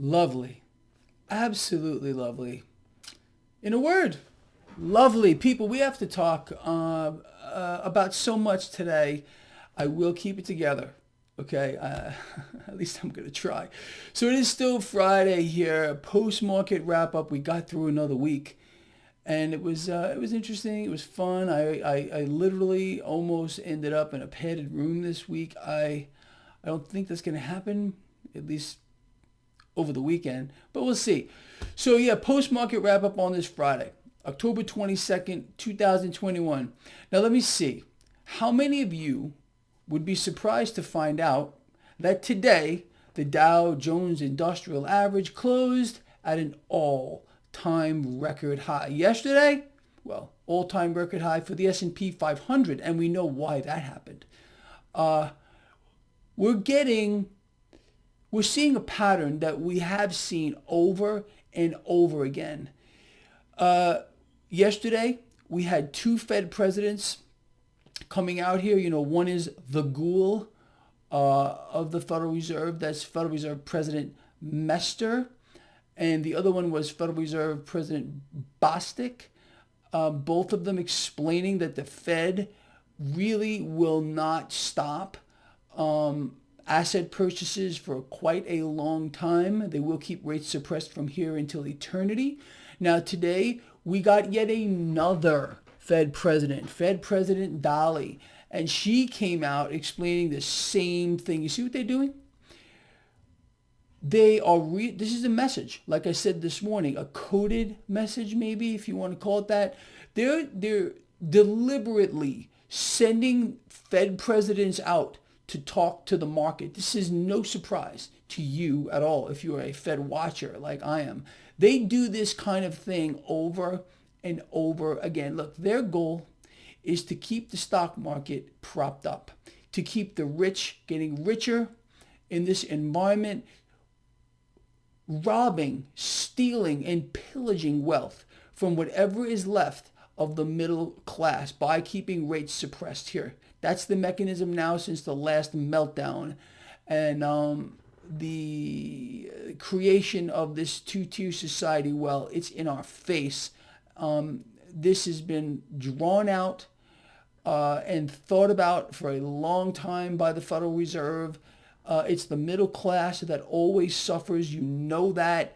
Lovely. Absolutely lovely. In a word, lovely. People, we have to talk about so much today. I will keep it together. Okay, at least I'm going to try. So it is still Friday here, post-market wrap-up. We got through another week. And it was interesting. It was fun. I literally almost ended up in a padded room this week. I don't think that's going to happen, at least over the weekend, but we'll see. So yeah, post-market wrap-up on this Friday, October 22nd, 2021. Now let me see. How many of you would be surprised to find out that today the Dow Jones Industrial Average closed at an all-time record high? Yesterday, well, all-time record high for the S&P 500, and we know why that happened. We're seeing a pattern that we have seen over and over again. Yesterday, we had two Fed presidents coming out here. One is the ghoul of the Federal Reserve. That's Federal Reserve President Mester. And the other one was Federal Reserve President Bostic. Both of them explaining that the Fed really will not stop asset purchases for quite a long time. They will keep rates suppressed from here until eternity. Now today, we got yet another Fed President Daly, and she came out explaining the same thing. You see what they're doing? This is a message, like I said this morning, a coded message maybe, if you want to call it that. They're deliberately sending Fed presidents out to talk to the market. This is no surprise to you at all if you're a Fed watcher like I am. They do this kind of thing over and over again. Look, their goal is to keep the stock market propped up, to keep the rich getting richer in this environment, robbing, stealing, and pillaging wealth from whatever is left of the middle class by keeping rates suppressed here. That's the mechanism now since the last meltdown. And the creation of this two-tier society, well, it's in our face. This has been drawn out and thought about for a long time by the Federal Reserve. It's the middle class that always suffers. You know that.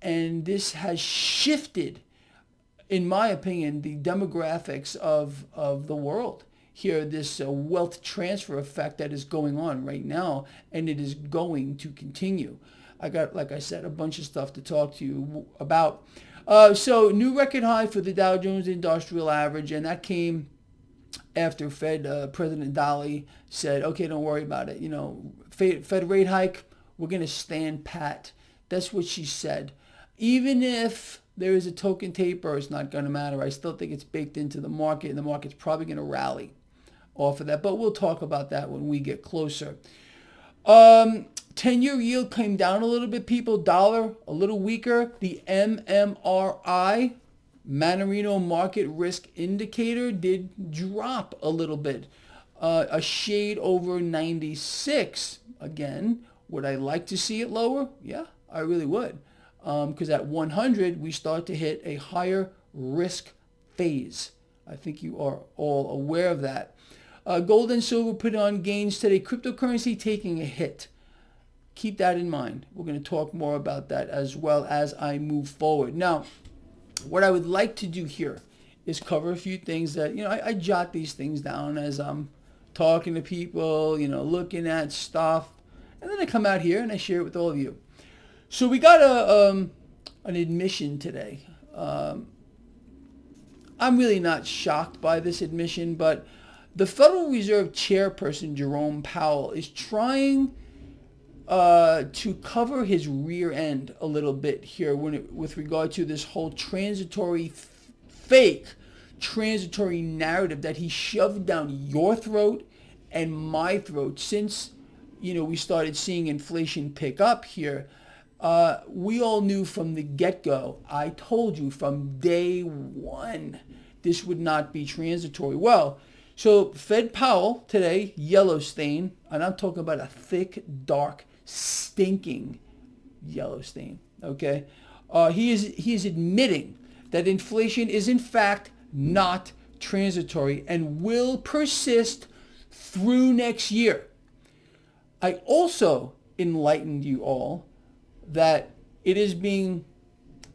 And this has shifted, in my opinion, the demographics of the world. Here, this wealth transfer effect that is going on right now, and it is going to continue. I got, like I said, a bunch of stuff to talk to you about. So new record high for the Dow Jones Industrial Average, and that came after Fed President Daly said, okay, don't worry about it. Fed rate hike, we're going to stand pat. That's what she said. Even if there is a token taper, it's not going to matter. I still think it's baked into the market, and the market's probably going to rally off of that. But we'll talk about that when we get closer. 10-year yield came down a little bit, people. Dollar, a little weaker. The MMRI, Mannarino Market Risk Indicator, did drop a little bit. A shade over 96. Again, would I like to see it lower? Yeah, I really would. Because at 100, we start to hit a higher risk phase. I think you are all aware of that. Gold and silver put on gains today. Cryptocurrency taking a hit. Keep that in mind. We're going to talk more about that as well as I move forward. Now, what I would like to do here is cover a few things that, I jot these things down as I'm talking to people, looking at stuff. And then I come out here and I share it with all of you. So we got an admission today. I'm really not shocked by this admission, but the Federal Reserve Chairperson, Jerome Powell, is trying to cover his rear end a little bit here with regard to this whole fake transitory narrative that he shoved down your throat and my throat since, we started seeing inflation pick up here. We all knew from the get-go, I told you from day one, this would not be transitory. Well, so Fed Powell today, yellow stain, and I'm talking about a thick, dark, stinking Yellowstein. Okay, he is admitting that inflation is in fact not transitory and will persist through next year. I also enlightened you all that it is being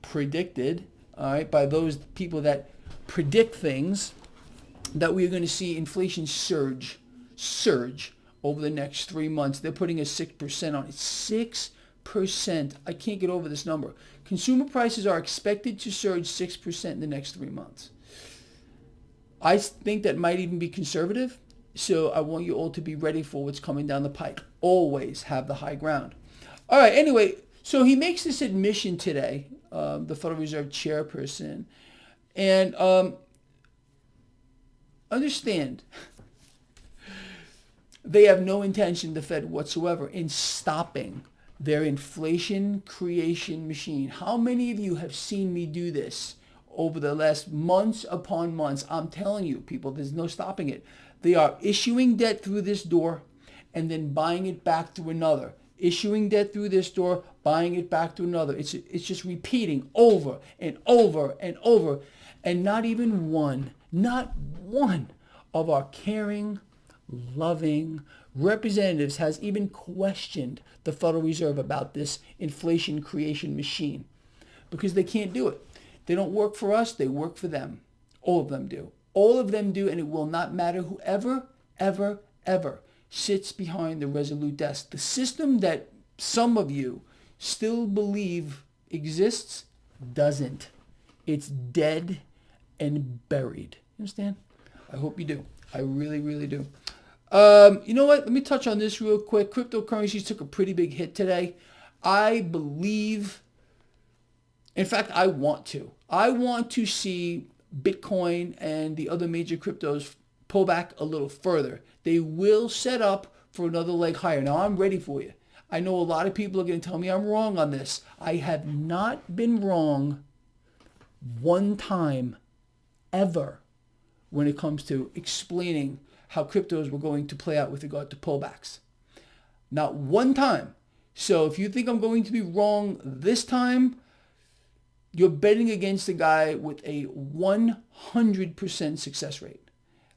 predicted, all right, by those people that predict things, that we are going to see inflation surge over the next 3 months. They're putting a 6% on it. 6%. I can't get over this number. Consumer prices are expected to surge 6% in the next 3 months. I think that might even be conservative. So I want you all to be ready for what's coming down the pike. Always have the high ground. All right. Anyway, so he makes this admission today, the Federal Reserve chairperson, and understand they have no intention, the Fed whatsoever, in stopping their inflation creation machine. How many of you have seen me do this over the last months upon months? I'm telling you, people, there's no stopping it. They are issuing debt through this door and then buying it back through another. Issuing debt through this door, buying it back through another. It's just repeating over and over and over. And not one of our caring, loving representatives has even questioned the Federal Reserve about this inflation creation machine, because they can't do it. They don't work for us, they work for them. All of them do. All of them do, and it will not matter whoever, ever sits behind the Resolute desk. The system that some of you still believe exists doesn't. It's dead and buried. You understand? I hope you do. I really, really do. You know what? Let me touch on this real quick. Cryptocurrencies took a pretty big hit today. I believe, in fact, I want to see Bitcoin and the other major cryptos pull back a little further. They will set up for another leg higher. Now, I'm ready for you. I know a lot of people are going to tell me I'm wrong on this. I have not been wrong one time ever when it comes to explaining how cryptos were going to play out with regard to pullbacks. Not one time. So if you think I'm going to be wrong this time, you're betting against a guy with a 100% success rate.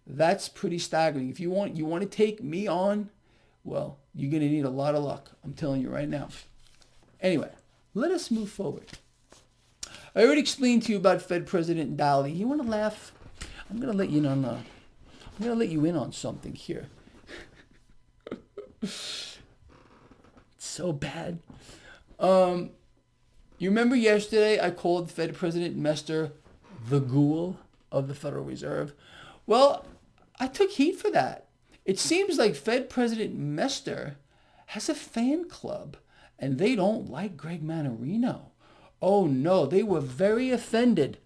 That's pretty staggering. If you want to take me on, well, you're going to need a lot of luck. I'm telling you right now. Anyway, let us move forward. I already explained to you about Fed President Daly. You want to laugh? I'm going to let you in on something here. It's so bad. You remember yesterday I called Fed President Mester the ghoul of the Federal Reserve? Well, I took heat for that. It seems like Fed President Mester has a fan club, and they don't like Greg Mannarino. Oh no, they were very offended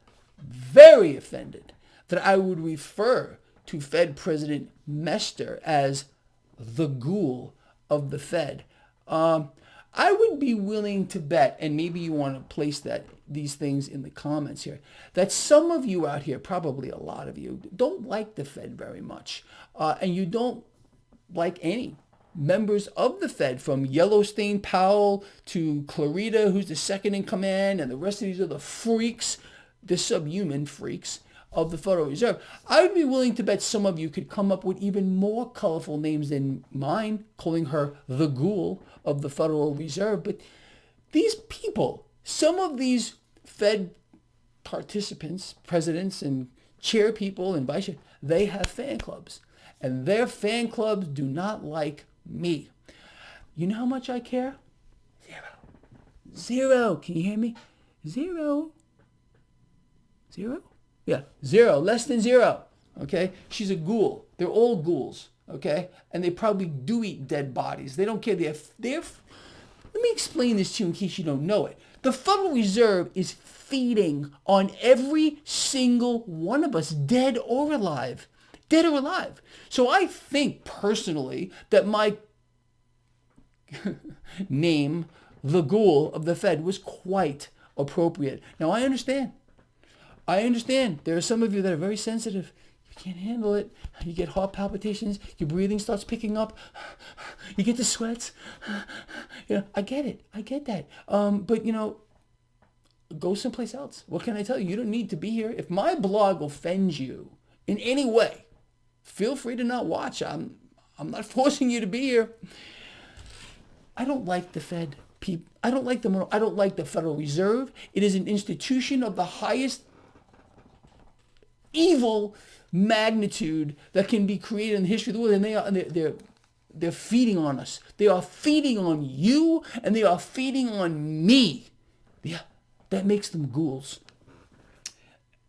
that I would refer to Fed President Mester as the ghoul of the Fed. I would be willing to bet, and maybe you want to place these things in the comments here, that some of you out here, probably a lot of you, don't like the Fed very much. And you don't like any members of the Fed, from Yellowstein Powell to Clarita, who's the second in command, and the rest of these other freaks, the subhuman freaks of the Federal Reserve. I would be willing to bet some of you could come up with even more colorful names than mine, calling her the ghoul of the Federal Reserve. But these people, some of these Fed participants, presidents and chair people and vice chair, they have fan clubs. And their fan clubs do not like me. You know how much I care? Zero. Can you hear me? Zero. Yeah, zero, less than zero, okay? She's a ghoul. They're all ghouls, okay? And they probably do eat dead bodies. They don't care. Let me explain this to you in case you don't know it. The Federal Reserve is feeding on every single one of us, dead or alive. Dead or alive. So I think personally that my name, the ghoul of the Fed, was quite appropriate. Now I understand. There are some of you that are very sensitive. You can't handle it. You get heart palpitations. Your breathing starts picking up. You get the sweats. I get it. I get that. But go someplace else. What can I tell you? You don't need to be here. If my blog offends you in any way, feel free to not watch. I'm not forcing you to be here. I don't like the Fed. I don't like the Federal Reserve. It is an institution of the highest evil magnitude that can be created in the history of the world, and they're feeding on us. They are feeding on you, and they are feeding on me. Yeah, that makes them ghouls.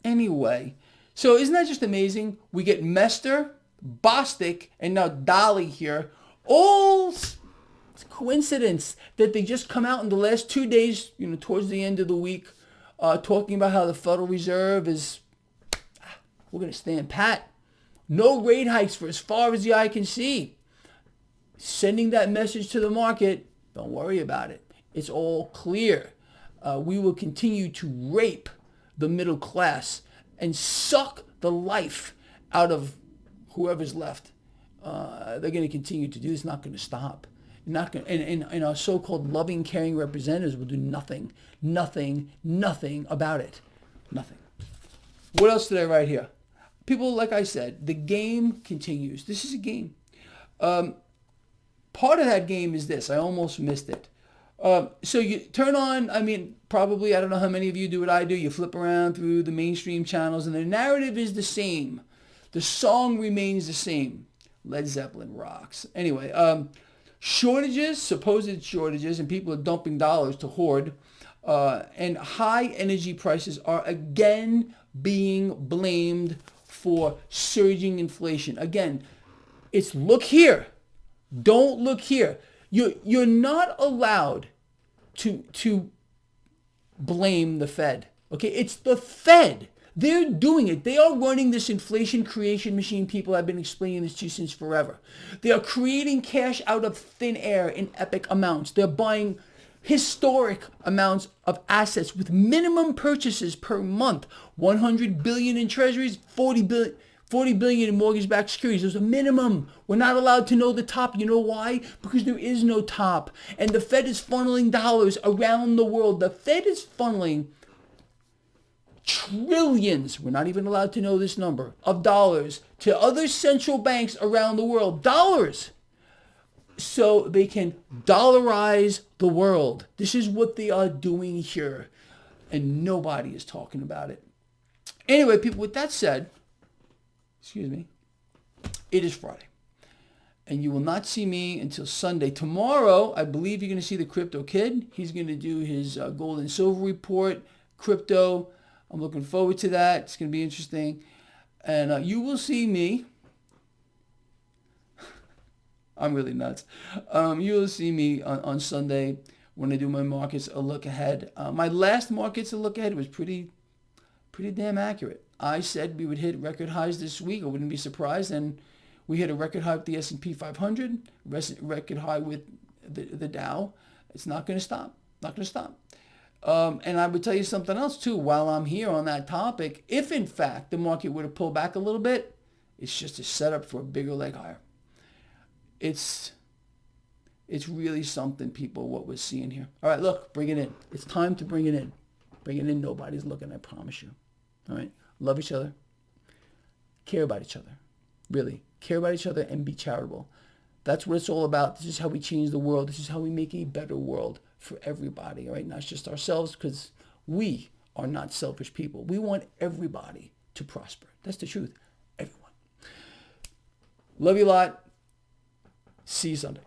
Anyway, so isn't that just amazing? We get Mester, Bostic, and now Dolly here. All coincidence that they just come out in the last 2 days, towards the end of the week, talking about how the Federal Reserve is, we're going to stand pat. No rate hikes for as far as the eye can see. Sending that message to the market, don't worry about it. It's all clear. We will continue to rape the middle class and suck the life out of whoever's left. They're going to continue to do this. Not going to stop. Not going. And our so-called loving, caring representatives will do nothing about it. Nothing. What else did I write here? People, like I said, the game continues. This is a game. Part of that game is this. I almost missed it. So you turn on, probably, I don't know how many of you do what I do. You flip around through the mainstream channels and the narrative is the same. The song remains the same. Led Zeppelin rocks. Anyway, supposed shortages, and people are dumping dollars to hoard. And high energy prices are again being blamed for surging inflation. Again, it's look here. Don't look here. You're not allowed to blame the Fed. Okay, it's the Fed. They're doing it. They are running this inflation creation machine. People, I've been explaining this to you since forever. They are creating cash out of thin air in epic amounts. They're buying historic amounts of assets with minimum purchases per month. 100 billion in treasuries, 40 billion in mortgage-backed securities. There's a minimum. We're not allowed to know the top. You know why? Because there is no top. And the Fed is funneling dollars around the world. The Fed is funneling trillions, we're not even allowed to know this number, of dollars to other central banks around the world. Dollars. So they can dollarize the world. This is what they are doing here. And nobody is talking about it. Anyway, people, with that said, it is Friday. And you will not see me until Sunday. Tomorrow, I believe you're going to see the Crypto Kid. He's going to do his gold and silver report, crypto. I'm looking forward to that. It's going to be interesting. And you will see me. I'm really nuts. You will see me on Sunday when I do my markets a look ahead. My last markets a look ahead was pretty damn accurate. I said we would hit record highs this week. I wouldn't be surprised. And we hit a record high with the S&P 500, record high with the Dow. It's not going to stop. Not going to stop. And I would tell you something else too, while I'm here on that topic. If in fact the market were to pull back a little bit, it's just a setup for a bigger leg higher. It's really something, people, what we're seeing here. All right, look, bring it in. It's time to bring it in. Bring it in. Nobody's looking, I promise you. All right? Love each other. Care about each other. Really. Care about each other and be charitable. That's what it's all about. This is how we change the world. This is how we make a better world for everybody, all right? Not just ourselves, because we are not selfish people. We want everybody to prosper. That's the truth. Everyone. Love you a lot. See you Sunday.